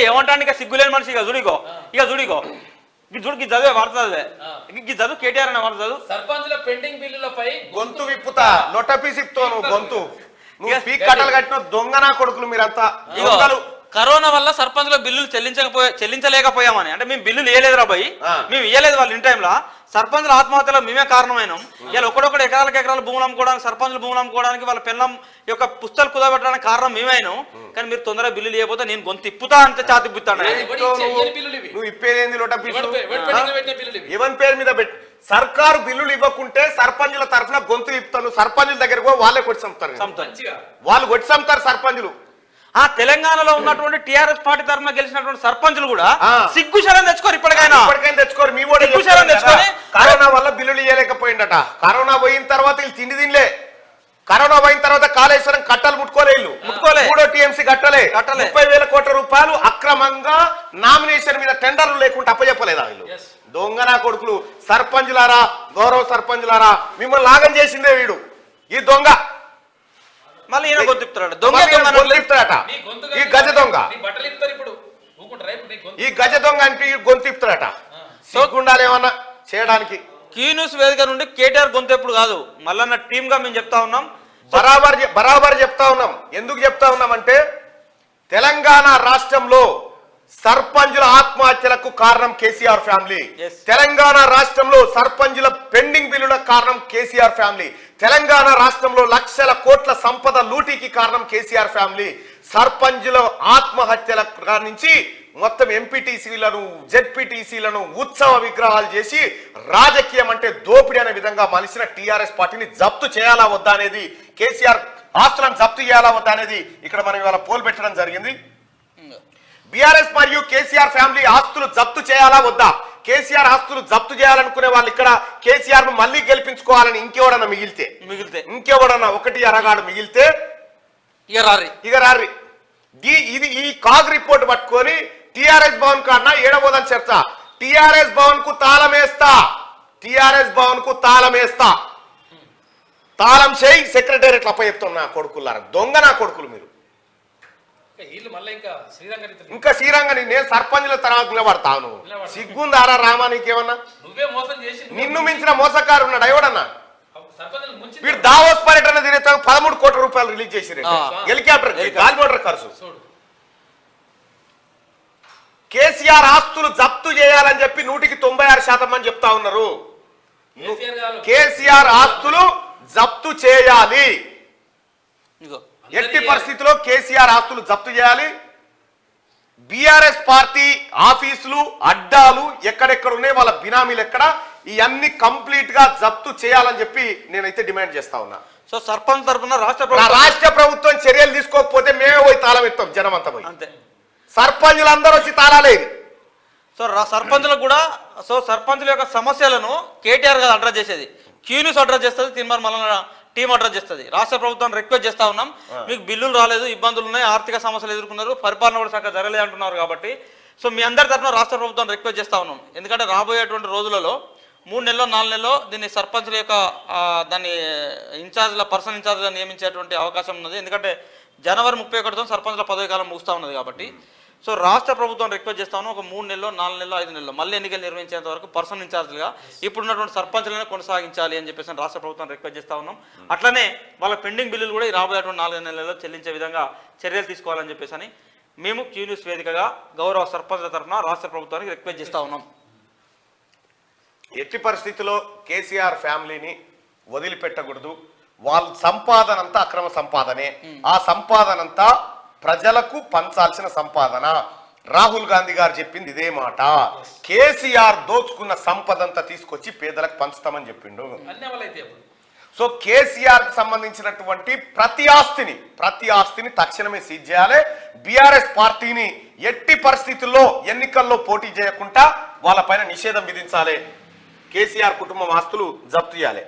ఏమంటాను ఇక సిగ్గులేని మనిషి ఇక చూడికో చూడికి చదివే వాడుతుంది ఈ చదువు కేటీఆర్ అనే వాడు చదువు సర్పంచుల పెండింగ్ బిల్లులపై గొంతు విప్పుతా లొటపీసిప్తో నువ్వు గొంతు నువ్వు పీక్ కట్టలు కట్టిన దొంగనా కొడుకులు మీరంతా కరోనా వల్ల సర్పంచ్ల బిల్లులు చెల్లించలేకపోయామని అంటే మేము బిల్లులు ఇవ్వలేదు రాబాయి మేము ఇవ్వలేదు వాళ్ళు ఇన్ టైంలో సర్పంచ్ల ఆత్మహత్యలో మేమే కారణమైనాం ఇలా ఒకడొకటి ఎకరాల భూములు అమ్ముకోవడానికి సర్పంచ్ల భూములు అమ్ముకోవడానికి వాళ్ళ పిల్లం యొక్క పుస్తకాలు కుదబెట్టడానికి కారణం మేమైనాం కానీ మీరు తొందరగా బిల్లులు ఇవ్వకపోతే నేను గొంతు తిప్పుతా అంటే చాతిప్పుతాను నువ్వు ఇప్పేదేంది లొటపీసు ఎవరి పేరు మీద పెట్టి సర్కారు బిల్లులు ఇవ్వకుంటే సర్పంచుల తరఫున గొంతు ఇప్పుతాను సర్పంచుల దగ్గరకు వాళ్ళే కొట్టి చంపుతారు వాళ్ళు కొట్టి చంపుతారు సర్పంచులు ఆ తెలంగాణలో ఉన్నటువంటి టిఆర్ఎస్ పార్టీ తరఫున గెలిచినటువంటి సర్పంచులు కూడా సిగ్గుశరం తెచ్చుకోరు ఇప్పటికైనా తెచ్చుకోరు మీ కరోనా వల్ల బిల్లులు ఇవ్వలేకపోయిందట కరోనా పోయిన తర్వాత వీళ్ళు తిండి తినలే కరోనా పోయిన తర్వాత కాళేశ్వరం కట్టలు ముట్టుకోలే 3వ టీఎంసీ కట్టలే 30,000 కోట్ల రూపాయలు అక్రమంగా నామినేషన్ మీద టెండర్లు లేకుండా అప్పచెప్పలేదా వీళ్ళు దొంగనా కొడుకులు సర్పంచులారా గౌరవ సర్పంచులారా మిమ్మల్ని లాగం చేసిందే వీడు ఈ దొంగ మళ్ళీ ఈయన గొంతిపుతాడు ఈ గజ దొంగ ఈ గజ దొంగ అంటే గొంతిపుతాడట సోకుండాలేమన్నా చేయడానికి క్యూ న్యూస్ వేదిక నుండి కేటీఆర్ గొంతు ఎప్పుడు కాదు మళ్ళీ టీమ్ గా మేము చెప్తా ఉన్నాం బరాబర్ చెప్తా ఉన్నాం ఎందుకు చెప్తా ఉన్నాం అంటే తెలంగాణ రాష్ట్రంలో సర్పంచుల ఆత్మహత్యలకు కారణం కేసీఆర్ ఫ్యామిలీ తెలంగాణ రాష్ట్రంలో సర్పంచుల పెండింగ్ బిల్లులకు కారణం కేసీఆర్ ఫ్యామిలీ తెలంగాణ రాష్ట్రంలో లక్షల కోట్ల సంపద లూటీకి కారణం కేసీఆర్ ఫ్యామిలీ సర్పంచుల ఆత్మహత్యల నుంచి మొత్తం ఎంపీటీసీలను జెడ్పీటీసీలను ఉత్సవ విగ్రహాలు చేసి రాజకీయం అంటే దోపిడీ అనే విధంగా మలిసిన టీఆర్ఎస్ పార్టీని జప్తు చేయాలా వద్దా అనేది కేసీఆర్ ఆస్తులను జప్తు చేయాలా వద్దా అనేది ఇక్కడ మనం ఇవాళ పోల్ పెట్టడం జరిగింది బీఆర్ఎస్ మరియు కేసీఆర్ ఫ్యామిలీ ఆస్తులు జప్తు చేయాలా వద్దా కేసీఆర్ ఆస్తులు జప్తు చేయాలనుకునే వాళ్ళు ఇక్కడ కేసీఆర్ ను మళ్ళీ గెలిపించుకోవాలని ఇంకెవడన్నా మిగిలితే ఇంకెవడన్నా ఒకటి అరగాడు మిగిలితే ఇక రారి ఇది ఈ కాగ్ రిపోర్ట్ పట్టుకొని టిఆర్ఎస్ భవన్ కన్నా ఏడబోదని చర్చ టిఆర్ఎస్ భవన్ కు తాళమేస్తా తాళం చేయి సెక్రటేరియట్ అప్ప చెప్తున్నా కొడుకులారా దొంగ నా కొడుకులు మీరు ఇంకా శ్రీరంగని నేను సర్పంచుల తర్వాత నిలబడతాను సిగ్గుందారా రామా నీకేమన్నా నిన్ను మించిన మోసకారు ఉన్నాడు ఎవడన్నా వీడు దావోస్ పర్యటన తిరిగితే 13 కోట్ల రూపాయలు రిలీజ్ చేసి హెలికాప్టర్ గాలిమోటర్ ఖర్చు కేసీఆర్ ఆస్తులు జప్తు చేయాలని చెప్పి 96% అని చెప్తా ఉన్నారు కేసీఆర్ ఆస్తులు జప్తు చేయాలి ఎట్టి పరిస్థితిలో కేసీఆర్ ఆస్తులు జప్తు చేయాలి బీఆర్ఎస్ పార్టీ ఆఫీసులు అడ్డాలు ఎక్కడెక్కడ ఉన్నాయి వాళ్ళ బినామీలు ఎక్కడ ఇవన్నీ కంప్లీట్ గా జప్తు చేయాలని చెప్పి నేనైతే డిమాండ్ చేస్తా ఉన్నా సో సర్పంచ్ తరఫున రాష్ట్ర ప్రభుత్వం చర్యలు తీసుకోకపోతే మేమే పోయి తాళం ఎత్తాం జనం అంతా పోయి అంతే సర్పంచులు అందరూ వచ్చి తాళాలేదు సో సర్పంచులకు కూడా సో సర్పంచుల యొక్క సమస్యలను కేటీఆర్ గారు అడ్రస్ చేసేది క్యూ న్యూస్ అడ్రస్ చేస్తుంది తిరుమల మల్లన్న టీం అడ్రస్ చేస్తుంది రాష్ట్ర ప్రభుత్వాన్ని రిక్వెస్ట్ చేస్తా ఉన్నాం మీకు బిల్లులు రాలేదు ఇబ్బందులు ఉన్నాయి ఆర్థిక సమస్యలు ఎదుర్కొన్నారు పరిపాలన కూడా చక్కగా జరగలేదు అంటున్నారు కాబట్టి సో మీ అందరి తరఫున రాష్ట్ర ప్రభుత్వాన్ని రిక్వెస్ట్ చేస్తా ఉన్నాం ఎందుకంటే రాబోయేటువంటి రోజులలో 3 నెలల్లో 4 నెలల్లో దీన్ని సర్పంచుల యొక్క దాన్ని పర్సనల్ ఇన్ఛార్జ్గా నియమించేటువంటి అవకాశం ఉన్నది ఎందుకంటే జనవరి 31తో సర్పంచుల పదవి కాలం ముగుస్తూ ఉన్నది కాబట్టి సో రాష్ట్ర ప్రభుత్వం రిక్వెస్ట్ చేస్తా ఉన్నాం ఒక 3 నెలల్లో 4 నెలల్లో 5 నెలల్లో మళ్ళీ ఎన్నికలు నిర్వహించేంత వరకు పర్సనల్ ఇన్ఛార్జ్గా ఇప్పుడున్నటువంటి సర్పంచులను కొనసాగించాలి అని చెప్పేసి రాష్ట్ర ప్రభుత్వం రిక్వెస్ట్ చేస్తా ఉన్నాం అట్లనే వాళ్ళ పెండింగ్ బిల్లులు కూడా రాబోయేటువంటి 4 నెలల్లో చెల్లించే విధంగా చర్యలు తీసుకోవాలని చెప్పేసి మేము క్యూ న్యూస్ వేదికగా గౌరవ సర్పంచుల తరఫున రాష్ట్ర ప్రభుత్వానికి రిక్వెస్ట్ చేస్తా ఉన్నాం ఎట్టి పరిస్థితిలో కేసీఆర్ ఫ్యామిలీని వదిలిపెట్టకూడదు వాళ్ళ సంపాదన అంతా అక్రమ సంపాదనే ఆ సంపాదనంతా ప్రజలకు పంచాల్సిన సంపాదన రాహుల్ గాంధీ గారు చెప్పింది ఇదే మాట కేసీఆర్ దోచుకున్న సంపదంతా తీసుకొచ్చి పేదలకు పంచుతామని చెప్పిండు సో కేసీఆర్ కు సంబంధించినటువంటి ప్రతి ఆస్తిని తక్షణమే సీజ్ చేయాలి బీఆర్ఎస్ పార్టీని ఎట్టి పరిస్థితుల్లో ఎన్నికల్లో పోటీ చేయకుండా వాళ్ళపైన నిషేధం విధించాలి కేసీఆర్ కుటుంబం ఆస్తులు జప్తు చేయాలి